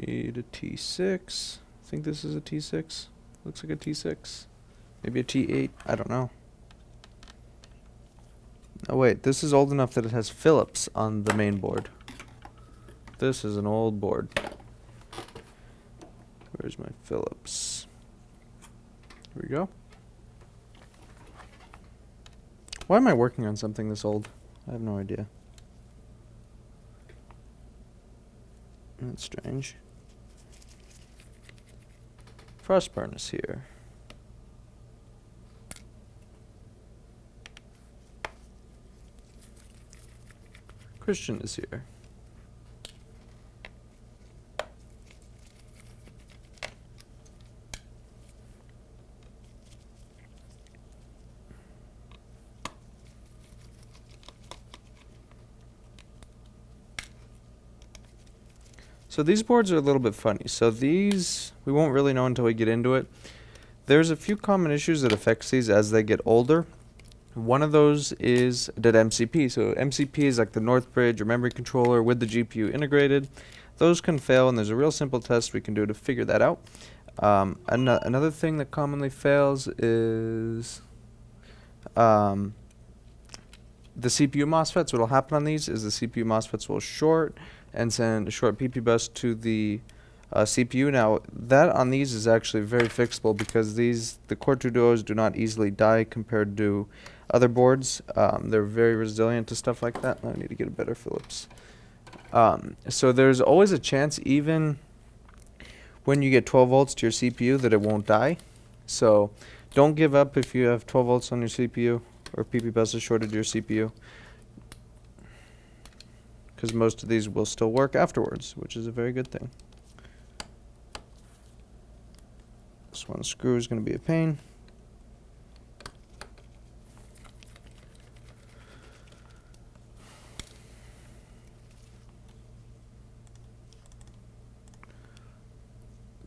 Need a T6. I think this is a T6. Looks like a T6. Maybe a T8. I don't know. Oh wait, this is old enough that it has Phillips on the main board. This is an old board. Where's my Phillips? Here we go. Why am I working on something this old? I have no idea. That's strange. Frostburn is here. Christian is here. So these boards are a little bit funny. So these, we won't really know until we get into it. There's a few common issues that affects these as they get older. One of those is dead MCP. So MCP is like the Northbridge or memory controller with the GPU integrated. Those can fail, and there's a real simple test we can do to figure that out. Another thing that commonly fails is the CPU MOSFETs. What will happen on these is the CPU MOSFETs will short and send a short PP bus to the CPU. Now, that on these is actually very fixable because the Core 2 Duos do not easily die compared to other boards. They're very resilient to stuff like that. I need to get a better Phillips. So there's always a chance, even when you get 12 volts to your CPU, that it won't die. So don't give up if you have 12 volts on your CPU or PP bus is shorted to your CPU, because most of these will still work afterwards, which is a very good thing. This one screw is going to be a pain.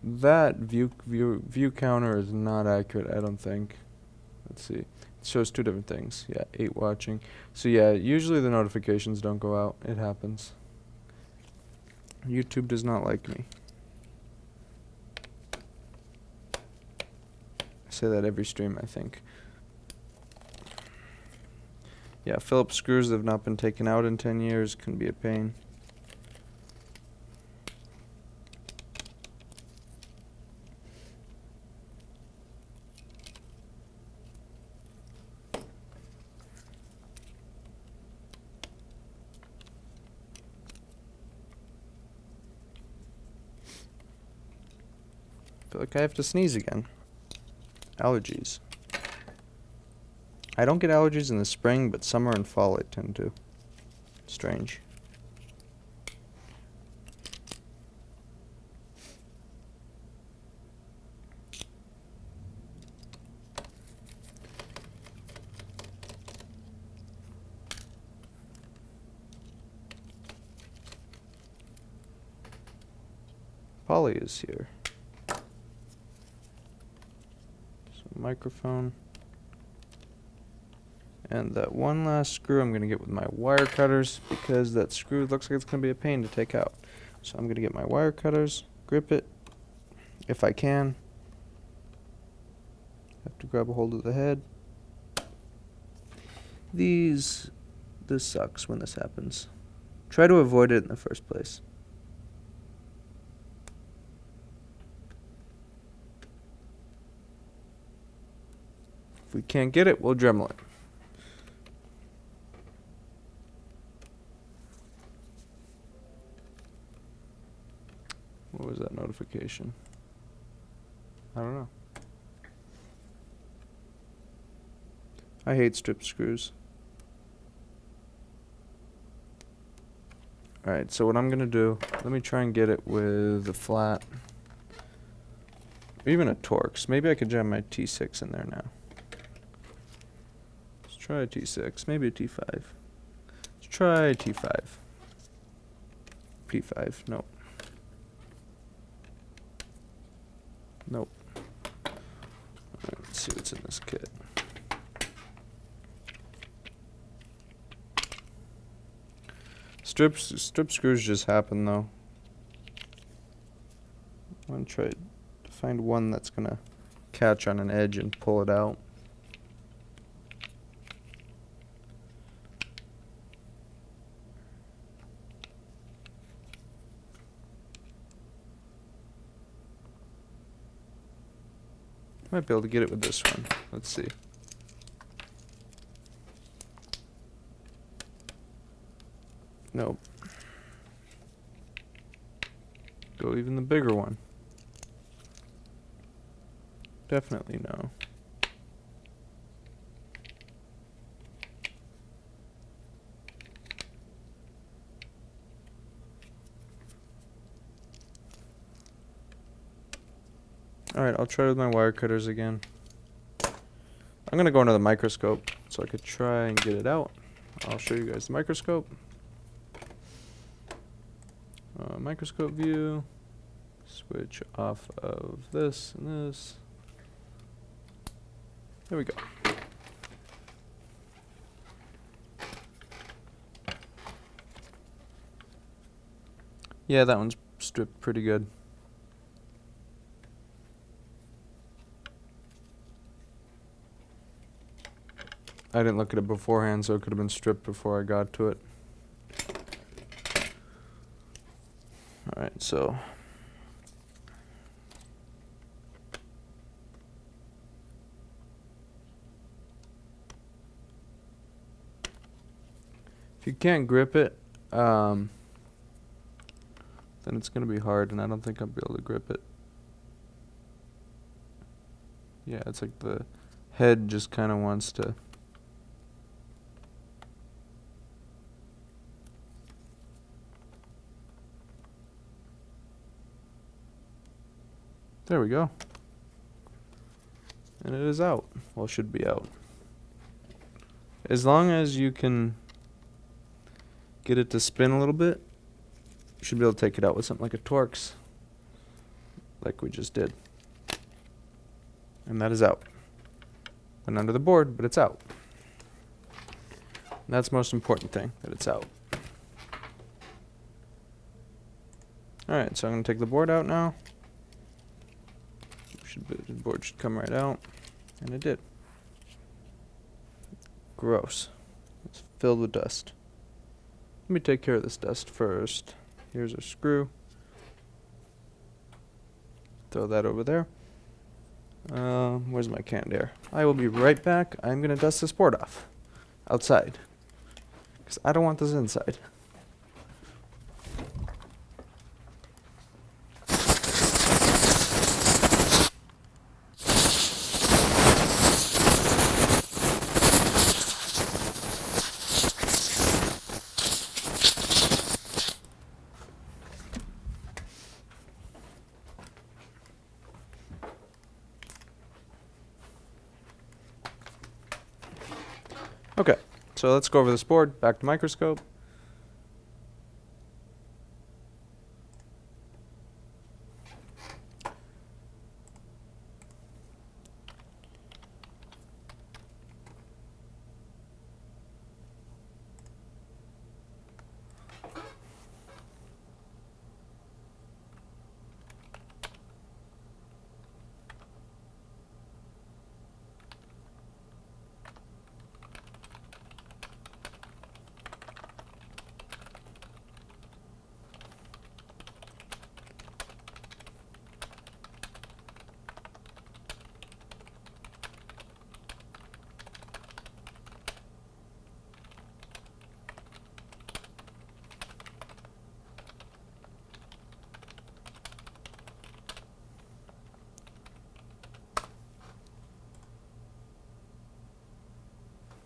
That view counter is not accurate, I don't think. Let's see. It shows two different things. Yeah, 8 watching. So yeah, usually the notifications don't go out. It happens. YouTube does not like me. I say that every stream, I think. Yeah, Phillips screws that have not been taken out in 10 years can be a pain. I feel like I have to sneeze again. Allergies. I don't get allergies in the spring, but summer and fall I tend to. Strange. Polly is here. Microphone, and that one last screw I'm going to get with my wire cutters, because that screw looks like it's going to be a pain to take out. So I'm going to get my wire cutters, grip it if I can. Have to grab a hold of the head. This sucks when this happens. Try to avoid it in the first place. If we can't get it, we'll Dremel it. What was that notification? I don't know. I hate strip screws. Alright, so what I'm going to do, let me try and get it with a flat, or even a Torx. Maybe I could jam my T6 in there now. Let's try a T6, maybe a T5. Let's try a T5. P5, nope. Nope. Alright, let's see what's in this kit. Strip screws just happen though. I'm going to try to find one that's going to catch on an edge and pull it out. Might be able to get it with this one. Let's see. Nope. Go even the bigger one. Definitely no. Alright, I'll try with my wire cutters again. I'm gonna go into the microscope so I could try and get it out. I'll show you guys the microscope. Microscope view. Switch off of this and this. There we go. Yeah, that one's stripped pretty good. I didn't look at it beforehand, so it could have been stripped before I got to it. Alright, so if you can't grip it, then it's going to be hard, and I don't think I'll be able to grip it. Yeah, it's like the head just kind of wants to... There we go. And it is out. Well, it should be out. As long as you can get it to spin a little bit, you should be able to take it out with something like a Torx, like we just did. And that is out. Went under the board, but it's out. And that's the most important thing, that it's out. Alright, so I'm going to take the board out now. The board should come right out. And it did. Gross. It's filled with dust. Let me take care of this dust first. Here's our screw. Throw that over there. Where's my canned air? I will be right back. I'm going to dust this board off. Outside. Because I don't want this inside. Okay, so let's go over this board, back to microscope.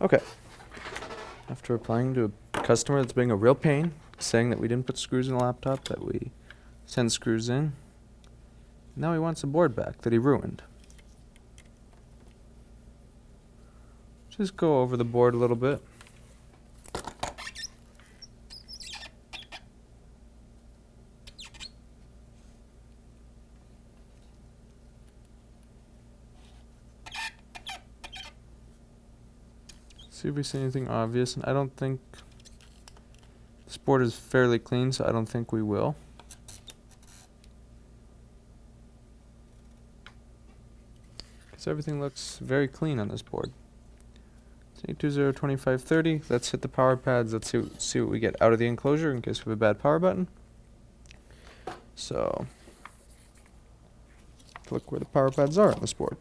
Okay. After replying to a customer that's being a real pain, saying that we didn't put screws in the laptop, that we sent screws in, now he wants the board back that he ruined. Just go over the board a little bit. See if we see anything obvious, and I don't think this board is fairly clean, so I don't think we will. So everything looks very clean on this board. So 8202530. Let's hit the power pads. Let's see what we get out of the enclosure in case we have a bad power button. So look where the power pads are on this board.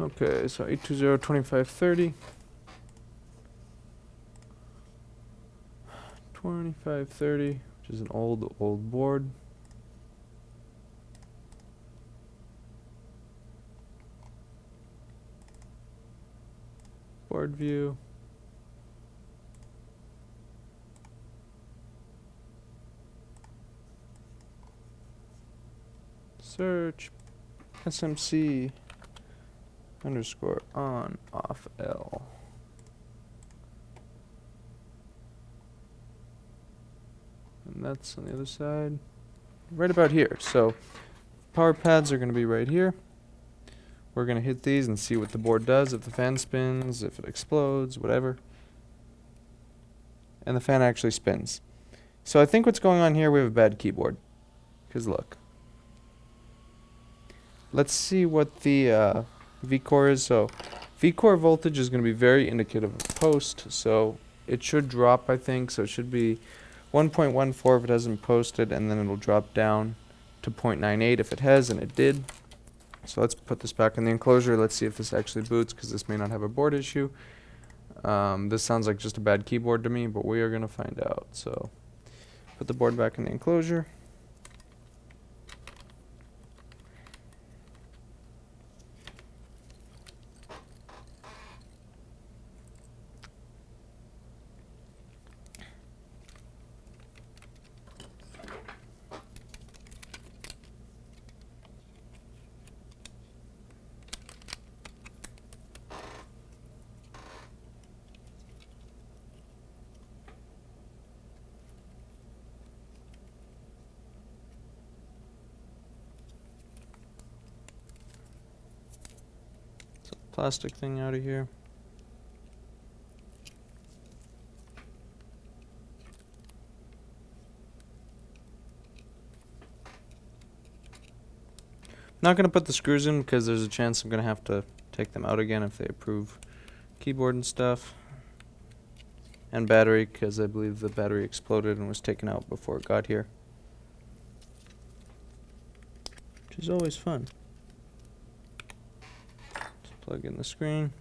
Okay, so 8202530. 2530, which is an old board. Board view. Search SMC underscore on off L. And that's on the other side, right about here. So power pads are going to be right here. We're going to hit these and see what the board does, if the fan spins, if it explodes, whatever. And the fan actually spins. So I think what's going on here, we have a bad keyboard. Because look. Let's see what the VCore is. So VCore voltage is going to be very indicative of post. So it should drop, I think. So it should be 1.14 if it hasn't posted, and then it'll drop down to 0.98 if it has, and it did. So let's put this back in the enclosure. Let's see if this actually boots, because this may not have a board issue. This sounds like just a bad keyboard to me, but we are going to find out. So put the board back in the enclosure. Plastic thing out of here. Not going to put the screws in because there's a chance I'm going to have to take them out again if they approve keyboard and stuff. And battery, because I believe the battery exploded and was taken out before it got here. Which is always fun. Plug in the screen.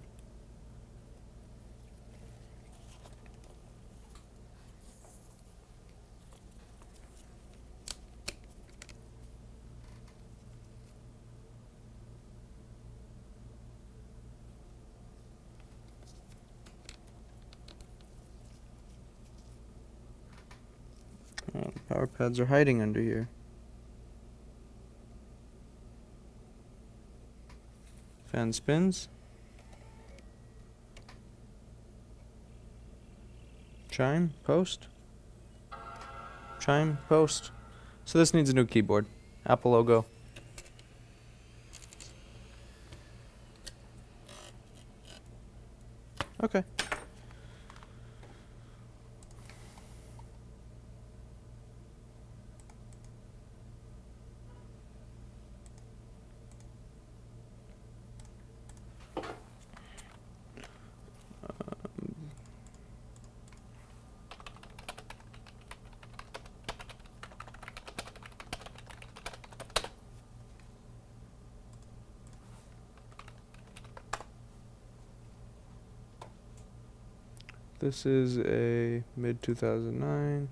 Oh, the power pads are hiding under here. Fan spins. Chime, post. Chime, post. So this needs a new keyboard. Apple logo. Okay. This is a mid 2009.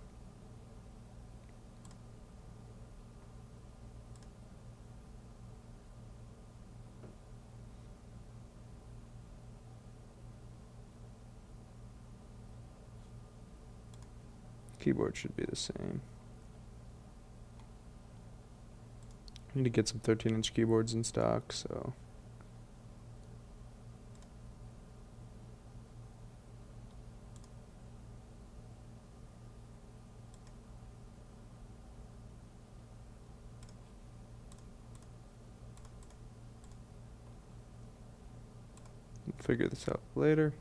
Keyboard should be the same. I need to get some 13-inch keyboards in stock, so. Figure this out later.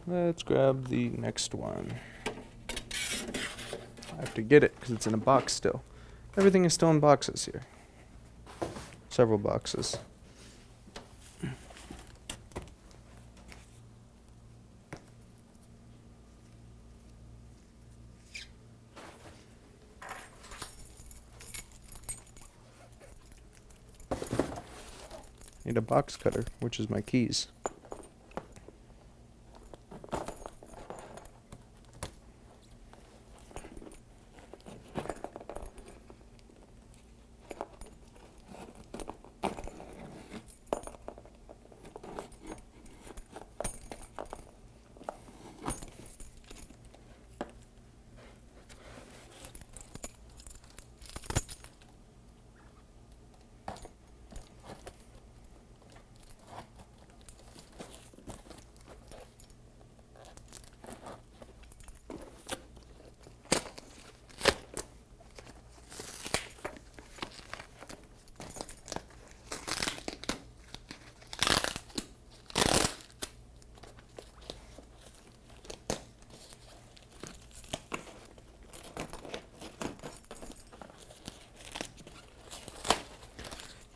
Let's grab the next one. I have to get it because it's in a box still. Everything is still in boxes here. Several boxes. Need a box cutter, which is my keys.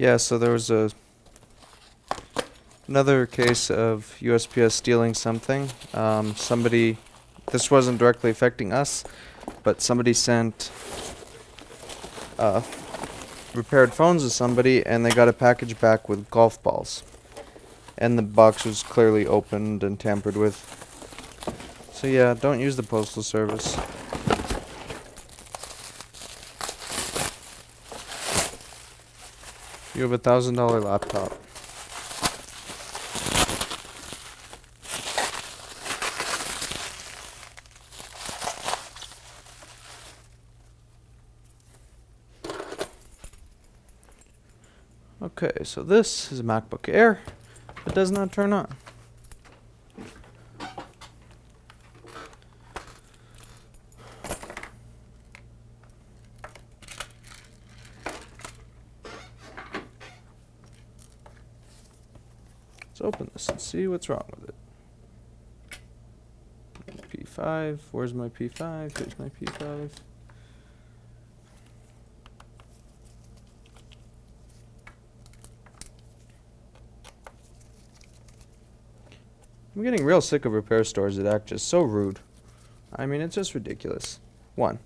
Yeah, so there was another case of USPS stealing something. Somebody, this wasn't directly affecting us, but somebody sent repaired phones to somebody, and they got a package back with golf balls. And the box was clearly opened and tampered with. So yeah, don't use the postal service. You have $1,000 laptop. Okay, so this is a MacBook Air. It does not turn on. Let's open this and see what's wrong with it. P5, where's my P5? Here's my P5. I'm getting real sick of repair stores that act just so rude. I mean, it's just ridiculous. One,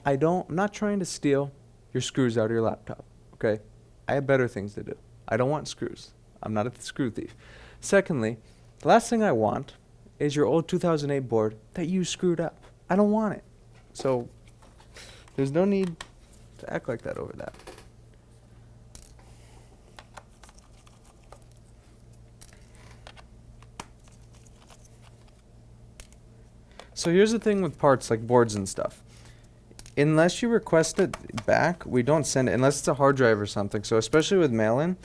I'm not trying to steal your screws out of your laptop, okay? I have better things to do. I don't want screws. I'm not a screw thief. Secondly, the last thing I want is your old 2008 board that you screwed up. I don't want it. So, there's no need to act like that over that. So here's the thing with parts like boards and stuff. Unless you request it back, we don't send it, unless it's a hard drive or something. So especially with mail-in,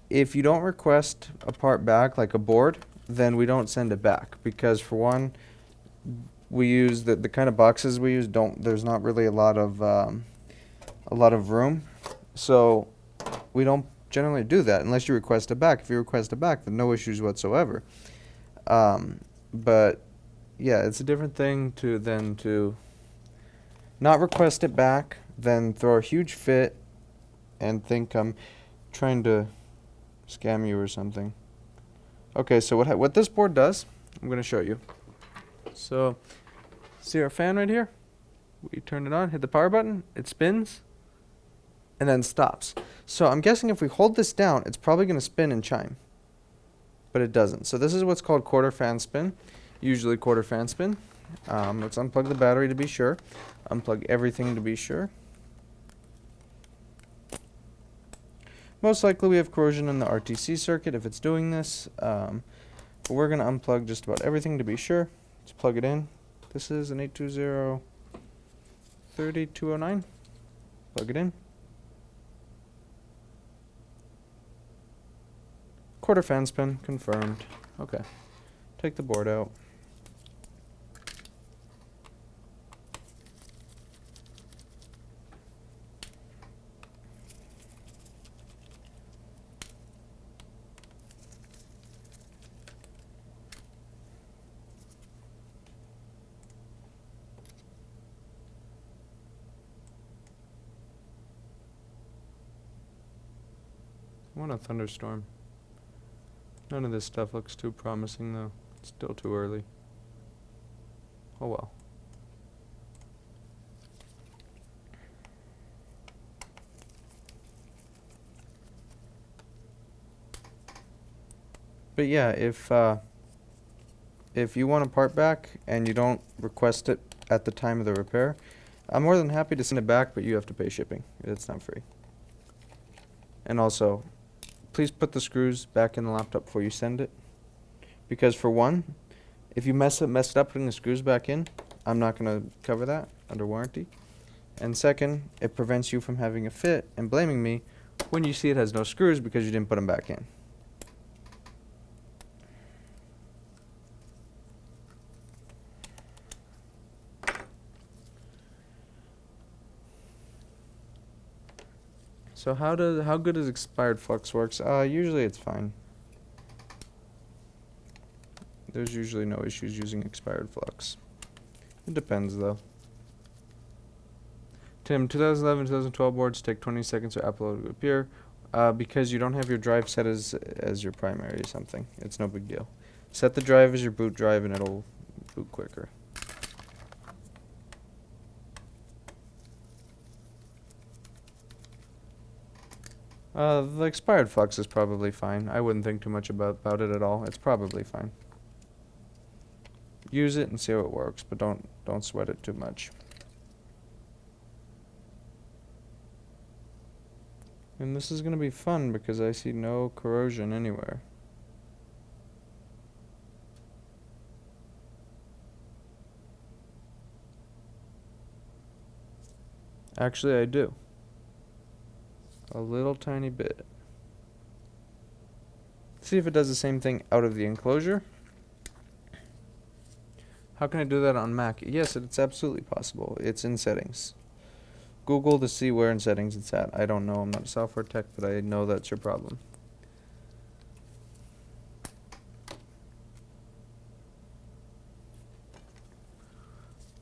if you don't request a part back, like a board, then we don't send it back. Because for one, we use the kind of boxes we use there's not really a lot of room. So we don't generally do that unless you request it back. If you request it back, then no issues whatsoever. But yeah, it's a different thing to not request it back, then throw a huge fit and think I'm trying to scam you or something. Okay, so what this board does, I'm going to show you. So, see our fan right here? We turn it on, hit the power button, it spins, and then stops. So I'm guessing if we hold this down, it's probably going to spin and chime. But it doesn't. So this is what's called quarter fan spin. Usually quarter fan spin. Let's unplug the battery to be sure. Unplug everything to be sure. Most likely we have corrosion in the RTC circuit if it's doing this. But we're going to unplug just about everything to be sure. Let's plug it in. This is an 820-3209. Plug it in. Quarter fan spin confirmed. Okay. Take the board out. I want a thunderstorm. None of this stuff looks too promising though. It's still too early. Oh well. But yeah, if you want a part back and you don't request it at the time of the repair, I'm more than happy to send it back, but you have to pay shipping. It's not free. And also, please put the screws back in the laptop before you send it. Because for one, if you mess it up putting the screws back in, I'm not going to cover that under warranty. And second, it prevents you from having a fit and blaming me when you see it has no screws because you didn't put them back in. So how good does expired flux works? Usually it's fine. There's usually no issues using expired flux. It depends though. Tim, 2011-2012 boards take 20 seconds for upload to appear. Because you don't have your drive set as your primary or something. It's no big deal. Set the drive as your boot drive and it'll boot quicker. The expired flux is probably fine. I wouldn't think too much about it at all. It's probably fine. Use it and see how it works, but don't sweat it too much. And this is going to be fun because I see no corrosion anywhere. Actually, I do. A little tiny bit. See if it does the same thing out of the enclosure. How can I do that on Mac? Yes, it's absolutely possible. It's in settings. Google to see where in settings it's at. I don't know. I'm not a software tech, but I know that's your problem.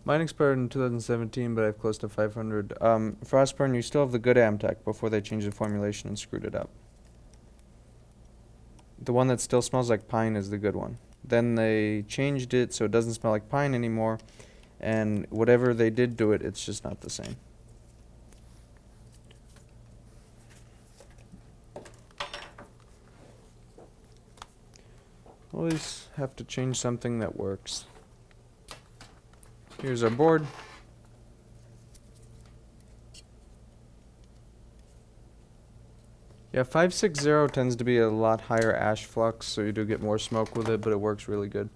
Mine expired in 2017, but I have close to 500. Frostburn, you still have the good Amtech before they changed the formulation and screwed it up. The one that still smells like pine is the good one. Then they changed it so it doesn't smell like pine anymore, and whatever they did to it, it's just not the same. Always have to change something that works. Here's our board. Yeah, 560 tends to be a lot higher ash flux, so you do get more smoke with it, but it works really good.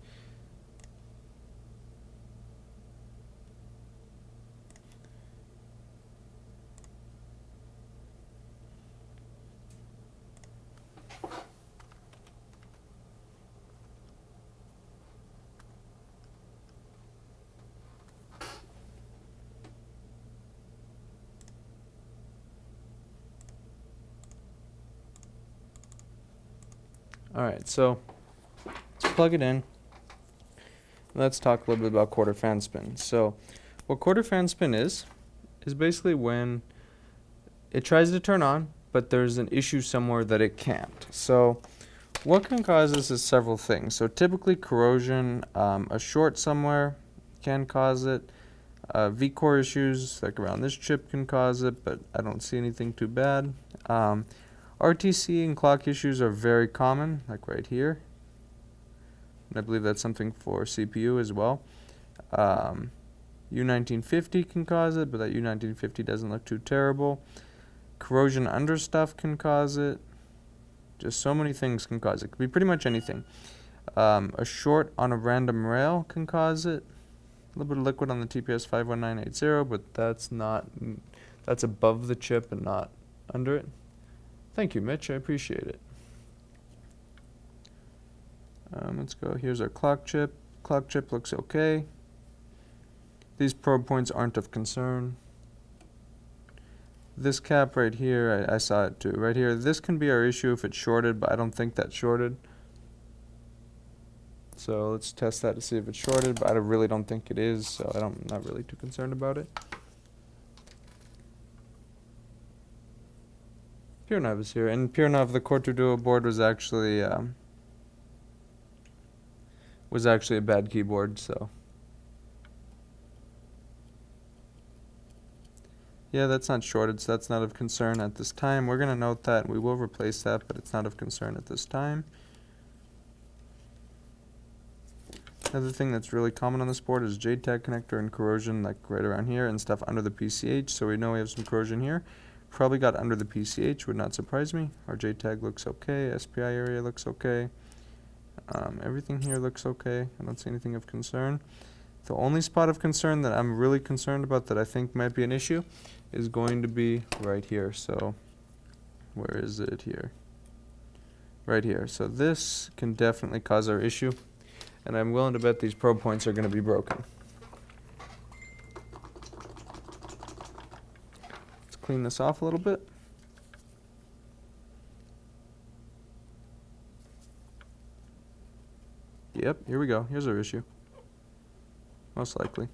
Alright, so let's plug it in. Let's talk a little bit about quarter fan spin. So what quarter fan spin is basically when it tries to turn on, but there's an issue somewhere that it can't. So what can cause this is several things. So typically corrosion, a short somewhere can cause it. V-core issues like around this chip can cause it, but I don't see anything too bad. RTC and clock issues are very common, like right here. And I believe that's something for CPU as well. U1950 can cause it, but that U1950 doesn't look too terrible. Corrosion under stuff can cause it. Just so many things can cause it. It could be pretty much anything. A short on a random rail can cause it. A little bit of liquid on the TPS 51980, but that's above the chip and not under it. Thank you, Mitch. I appreciate it. Let's go. Here's our clock chip. Clock chip looks okay. These probe points aren't of concern. This cap right here, I saw it too. Right here, this can be our issue if it's shorted, but I don't think that's shorted. So let's test that to see if it's shorted, but I really don't think it is, so I'm not really too concerned about it. Piranov is here, and Piranov, the Core 2 Duo board was actually a bad keyboard, so. Yeah, that's not shorted, so that's not of concern at this time. We're going to note that. We will replace that, but it's not of concern at this time. Another thing that's really common on this board is JTAG connector and corrosion, like right around here, and stuff under the PCH, so we know we have some corrosion here. Probably got under the PCH, would not surprise me. Our JTAG looks okay, SPI area looks okay. Everything here looks okay. I don't see anything of concern. The only spot of concern that I'm really concerned about that I think might be an issue is going to be right here. So where is it here? Right here. So this can definitely cause our issue, and I'm willing to bet these probe points are going to be broken. Let's clean this off a little bit. Yep, here we go. Here's our issue. Most likely.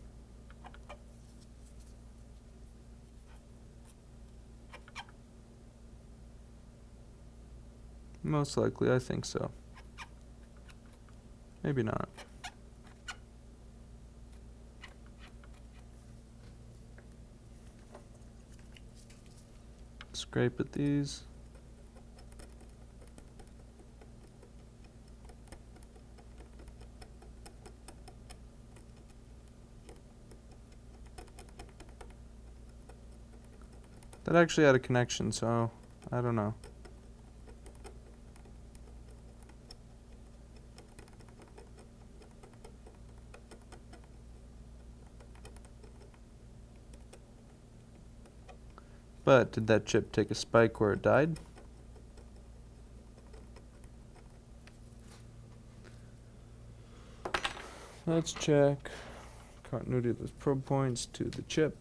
Most likely, I think so. Maybe not. Scrape at these. That actually had a connection, so I don't know. But did that chip take a spike where it died? Let's check continuity of those probe points to the chip.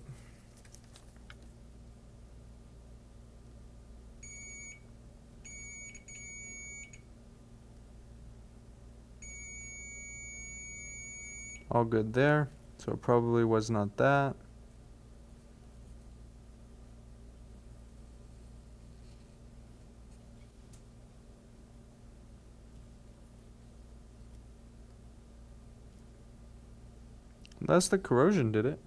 All good there, so it probably was not that. That's the corrosion did it.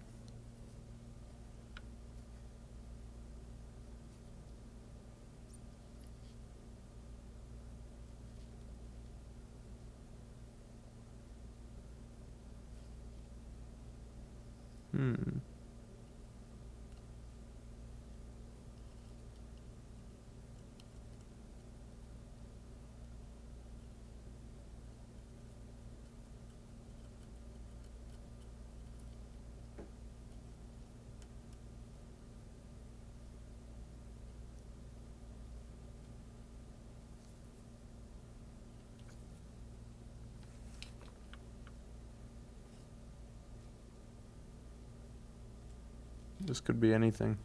This could be anything.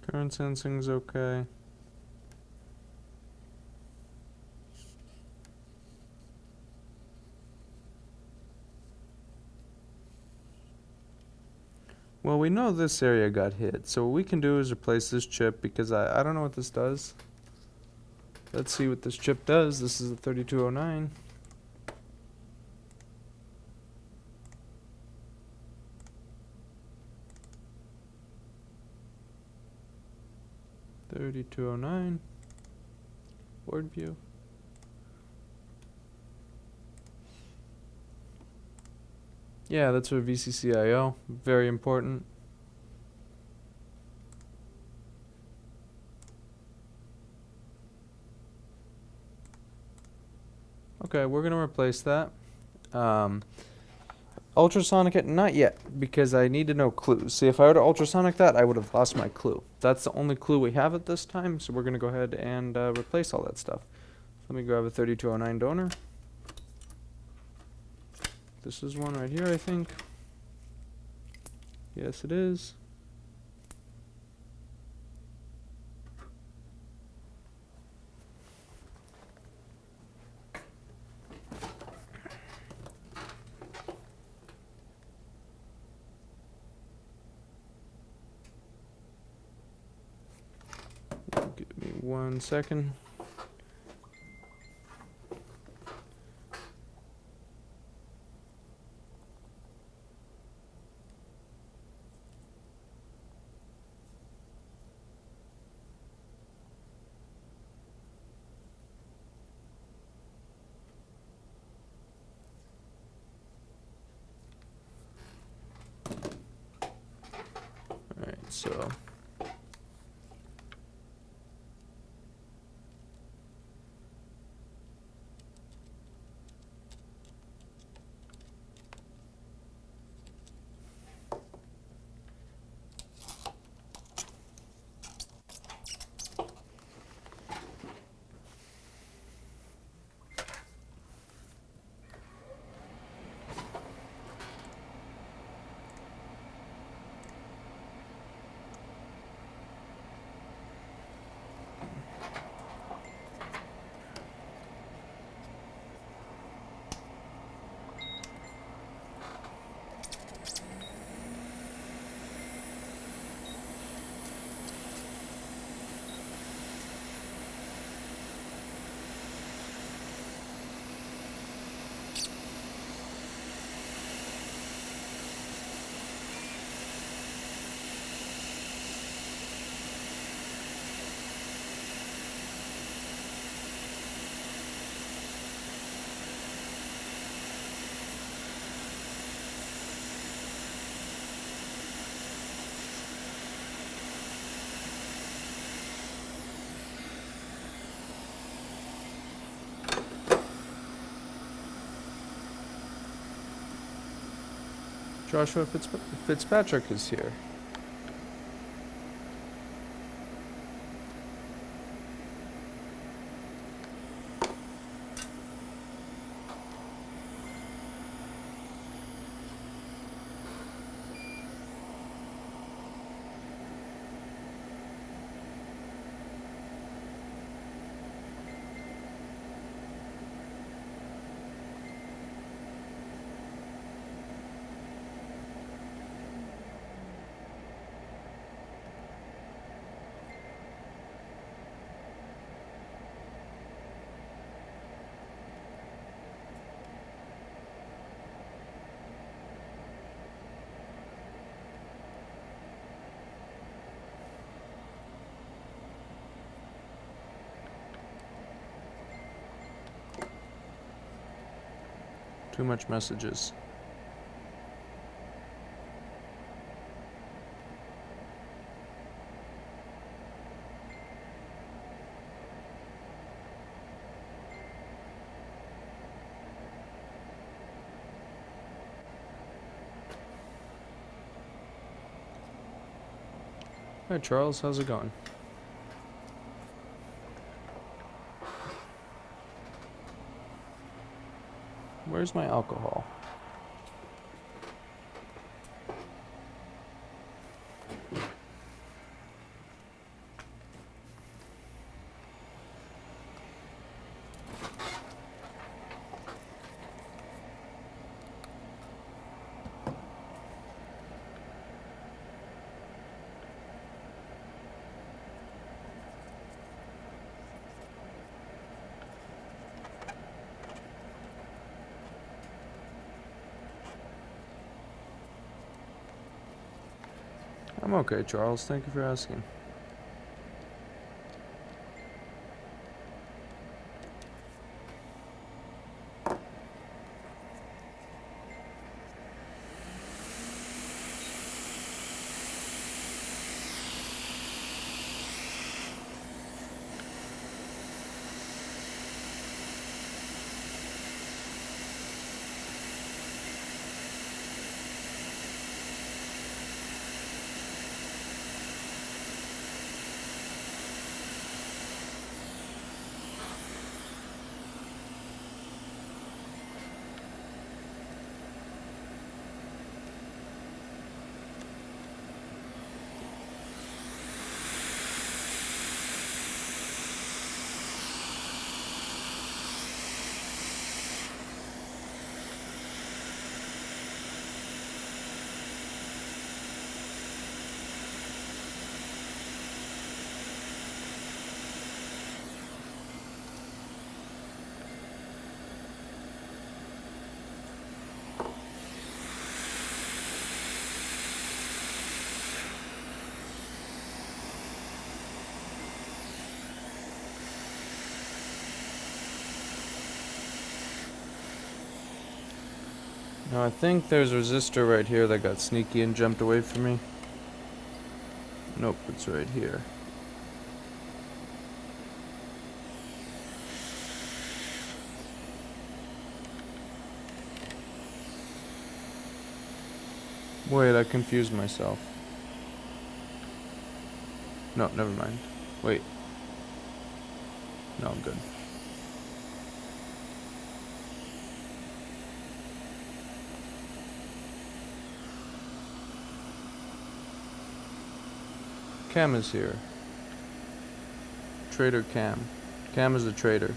Current sensing's okay. Well, we know this area got hit, so what we can do is replace this chip because I don't know what this does. Let's see what this chip does. This is a 3209. Board view. Yeah, that's for VCCIO. Very important. Okay, we're gonna replace that. Ultrasonic it? Not yet, because I need to know clues. See, if I were to ultrasonic that, I would have lost my clue. That's the only clue we have at this time, so we're gonna go ahead and replace all that stuff. Let me grab a 3209 donor. This is one right here, I think. Yes, it is. Give me 1 second. Alright, so Joshua Fitzpatrick is here. Too much messages. Hi Charles, how's it going? Where's my alcohol? I'm okay, Charles. Thank you for asking. Now I think there's a resistor right here that got sneaky and jumped away from me. Nope, it's right here. Wait, I confused myself. No, never mind. Wait. No, I'm good. Cam is here. Trader Cam. Cam is the trader.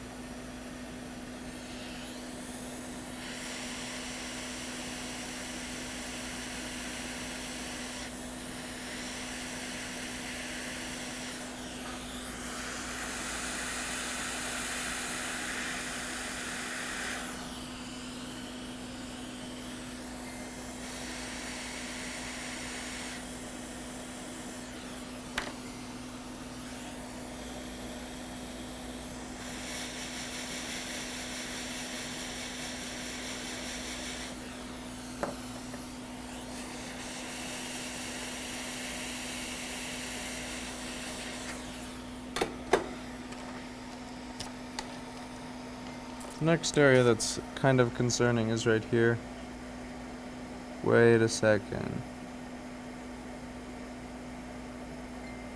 Next area that's kind of concerning is right here. Wait a second.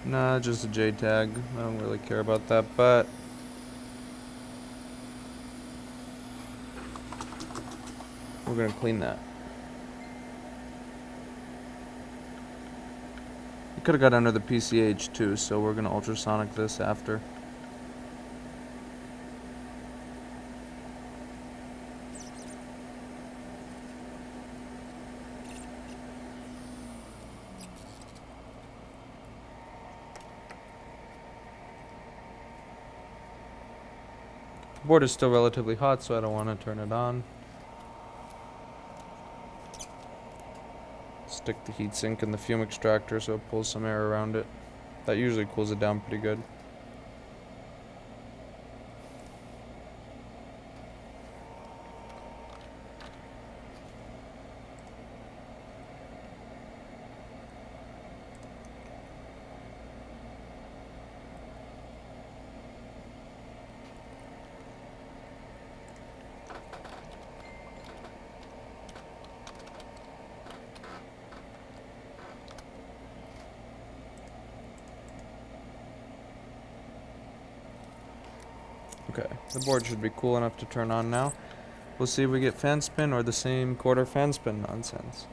Nah, just a JTAG. I don't really care about that, but we're gonna clean that. It could have got under the PCH too, so we're gonna ultrasonic this after. The board is still relatively hot, so I don't want to turn it on. Stick the heatsink in the fume extractor so it pulls some air around it. That usually cools it down pretty good. Okay, the board should be cool enough to turn on now. We'll see if we get fan spin or the same quarter fan spin nonsense.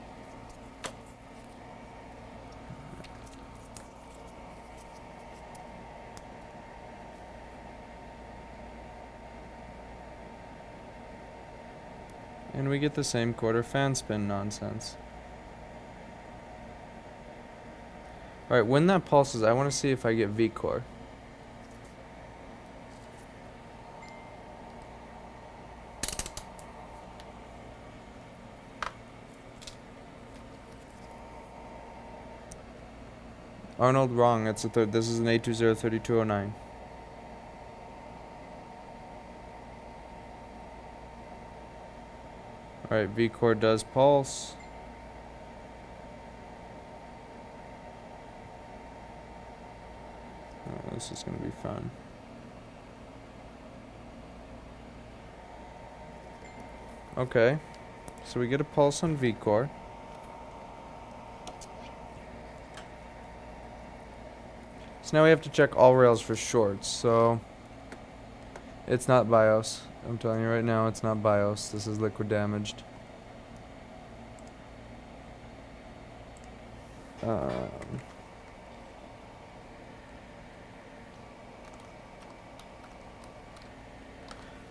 And we get the same quarter fan spin nonsense. Alright, when that pulses, I want to see if I get V-core. Arnold, wrong. It's a third. This is an A203209. Alright, V-core does pulse. Oh, this is going to be fun. Okay, so we get a pulse on V-core. So now we have to check all rails for shorts, so it's not BIOS. I'm telling you right now, it's not BIOS. This is liquid damaged.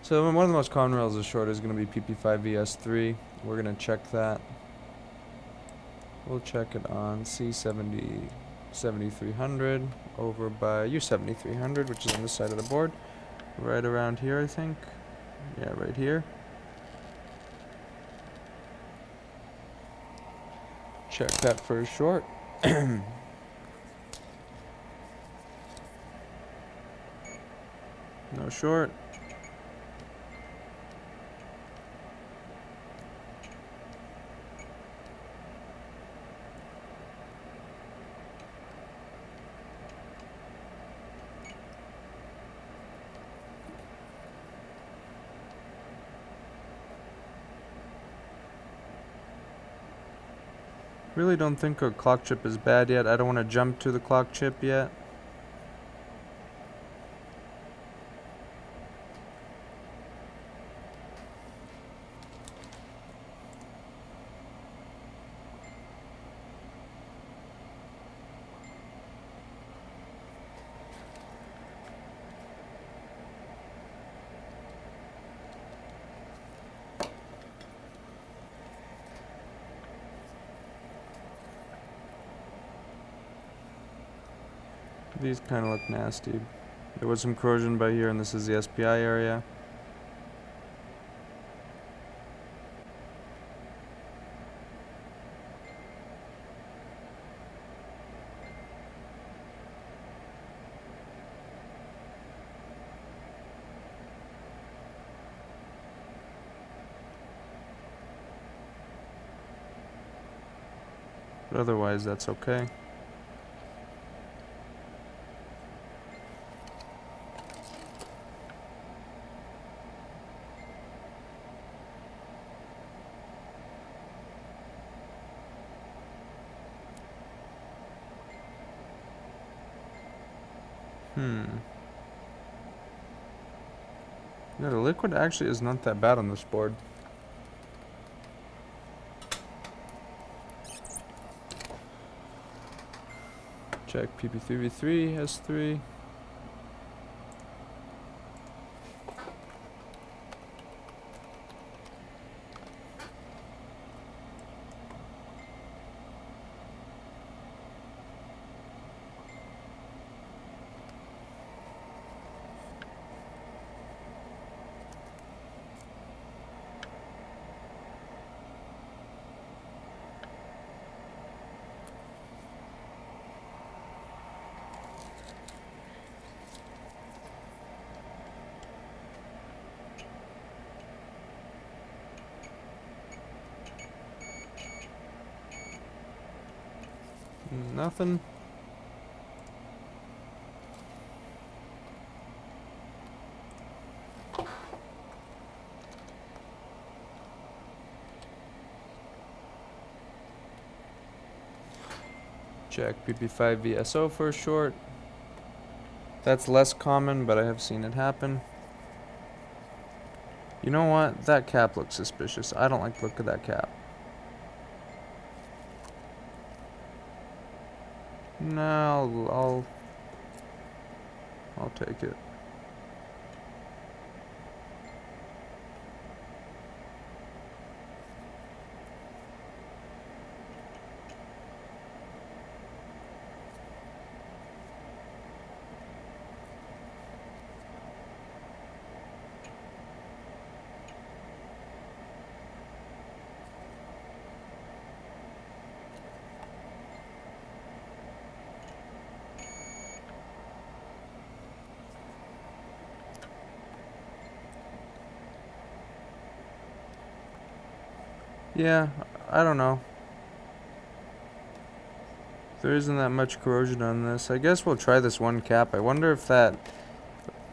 So one of the most common rails of short is going to be PP5VS3. We're going to check that. We'll check it on C70 7300 over by U7300, which is on this side of the board. Right around here, I think. Yeah, right here. Check that for a short. No short. Really don't think a clock chip is bad yet. I don't want to jump to the clock chip yet. These kind of look nasty. There was some corrosion by here, and this is the SPI area. But otherwise, that's okay. Yeah, the liquid actually is not that bad on this board. Check PP3V3, S3. Nothing. Check PP5VSO for a short. That's less common, but I have seen it happen. You know what? That cap looks suspicious. I don't like the look of that cap. No, I'll take it. Yeah, I don't know. There isn't that much corrosion on this. I guess we'll try this one cap. I wonder if that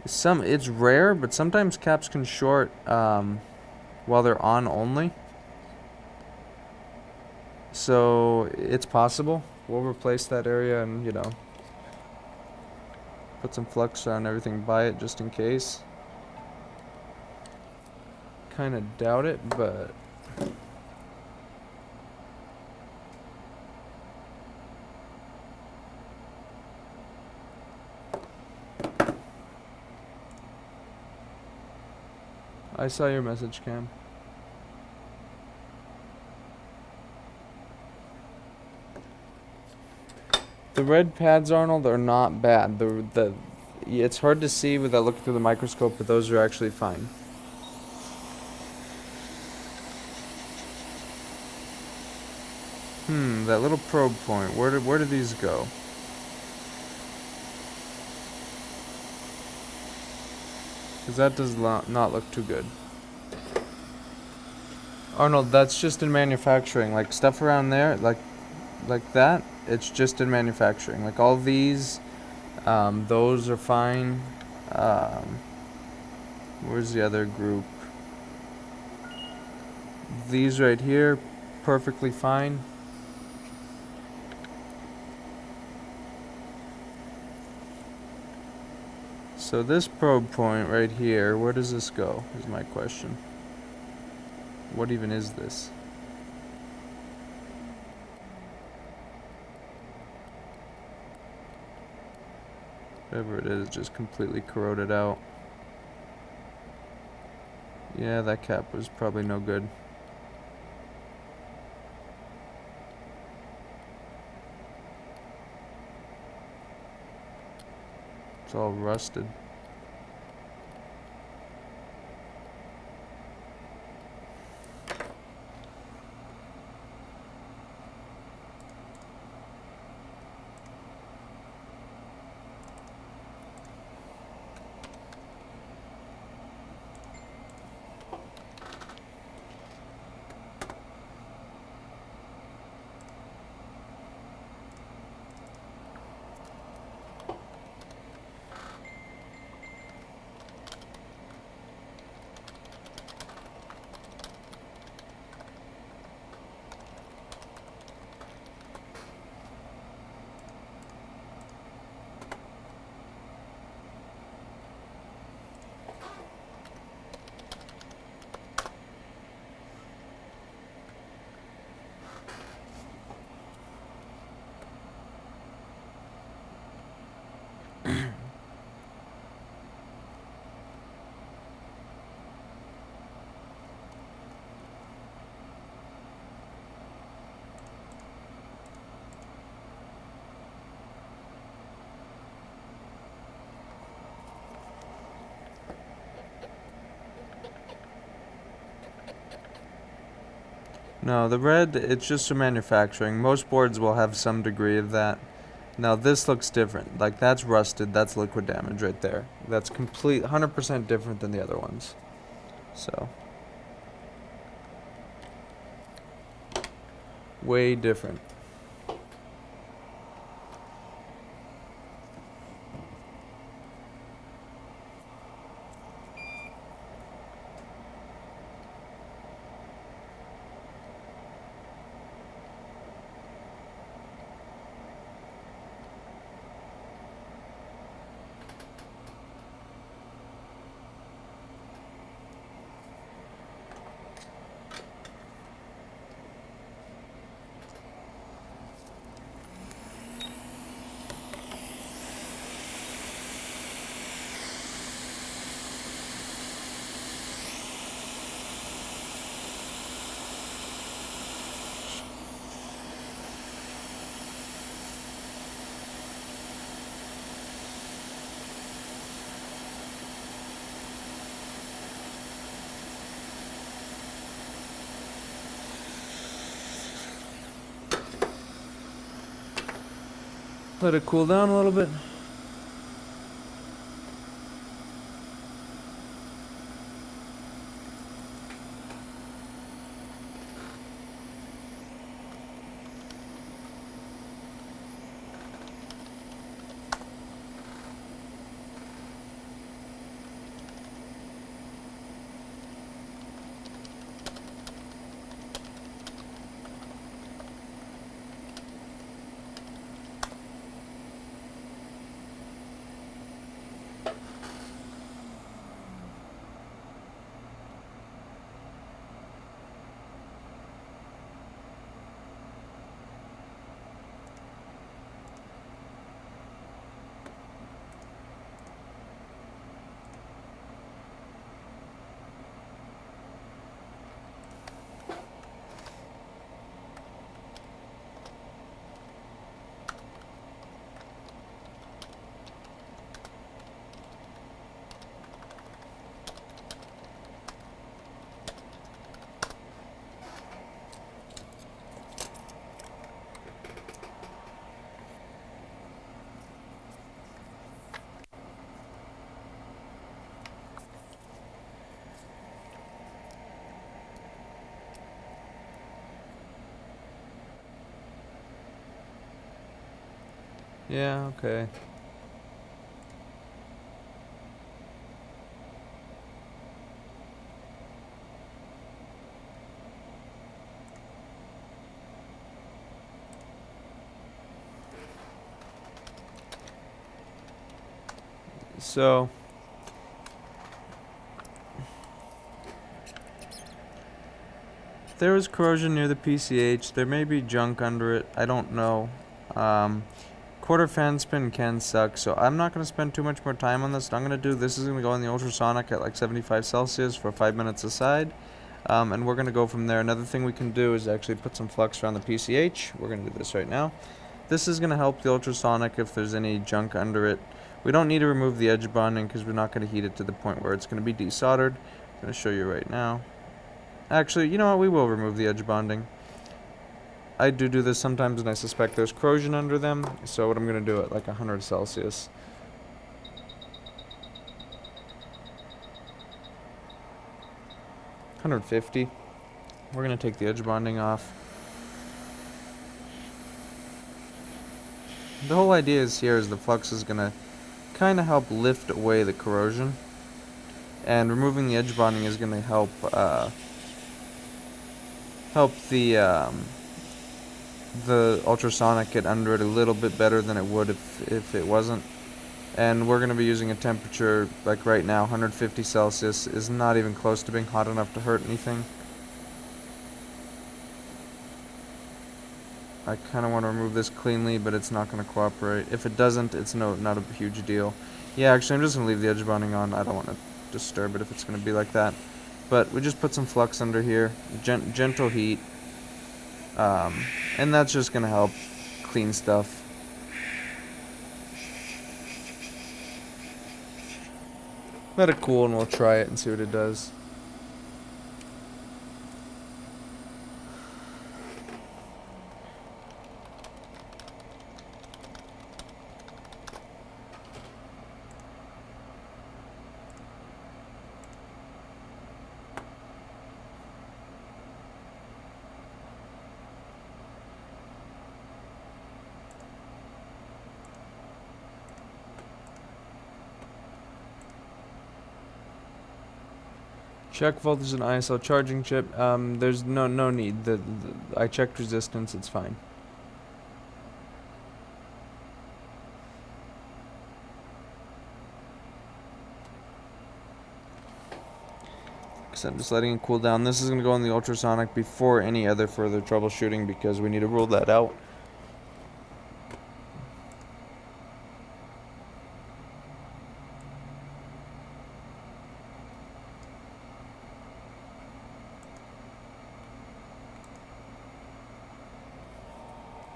it's rare, but sometimes caps can short while they're on only. So it's possible. We'll replace that area and, put some flux on everything by it just in case. Kind of doubt it, but I saw your message, Cam. The red pads, Arnold, are not bad. It's hard to see without looking through the microscope, but those are actually fine. That little probe point. Where do these go? Because that does not look too good. Arnold, that's just in manufacturing. Like stuff around there, like that, it's just in manufacturing. Like all these, those are fine. Where's the other group? These right here, perfectly fine. So this probe point right here, where does this go, is my question. What even is this? Whatever it is, just completely corroded out. Yeah, that cap was probably no good. It's all rusted. No, the red, it's just for manufacturing. Most boards will have some degree of that. Now this looks different. Like that's rusted, that's liquid damage right there. That's 100% different than the other ones. So, way different. Let it cool down a little bit. Yeah, okay. So there is corrosion near the PCH. There may be junk under it. I don't know. Quarter fan spin can suck, so I'm not going to spend too much more time on this. What I'm going to do, this is going to go in the ultrasonic at like 75 Celsius for 5 minutes aside. And we're going to go from there. Another thing we can do is actually put some flux around the PCH. We're going to do this right now. This is going to help the ultrasonic if there's any junk under it. We don't need to remove the edge bonding because we're not going to heat it to the point where it's going to be desoldered. I'm going to show you right now. Actually, you know what? We will remove the edge bonding. I do this sometimes, and I suspect there's corrosion under them. So what I'm going to do at like 100 Celsius. $150. We're going to take the edge bonding off. The whole idea is here is the flux is going to kind of help lift away the corrosion. And removing the edge bonding is going to help the ultrasonic get under it a little bit better than it would if it wasn't. And we're going to be using a temperature like right now, 150 Celsius is not even close to being hot enough to hurt anything. I kind of want to remove this cleanly, but it's not going to cooperate. If it doesn't, it's not a huge deal. Yeah, actually, I'm just going to leave the edge bonding on. I don't want to disturb it if it's going to be like that. But we just put some flux under here, gentle heat. And that's just going to help clean stuff. Let it cool and we'll try it and see what it does. Check voltage and ISO charging chip. There's no need. I checked resistance. It's fine. So I'm just letting it cool down. This is going to go in the ultrasonic before any other further troubleshooting because we need to rule that out.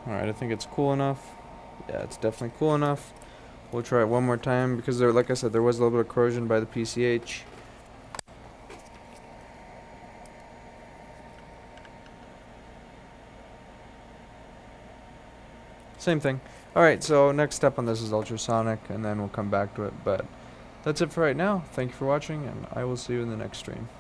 Alright, I think it's cool enough. Yeah, it's definitely cool enough. We'll try it one more time because there, like I said, there was a little bit of corrosion by the PCH. Same thing. Alright, so next step on this is ultrasonic, and then we'll come back to it. But that's it for right now. Thank you for watching, and I will see you in the next stream.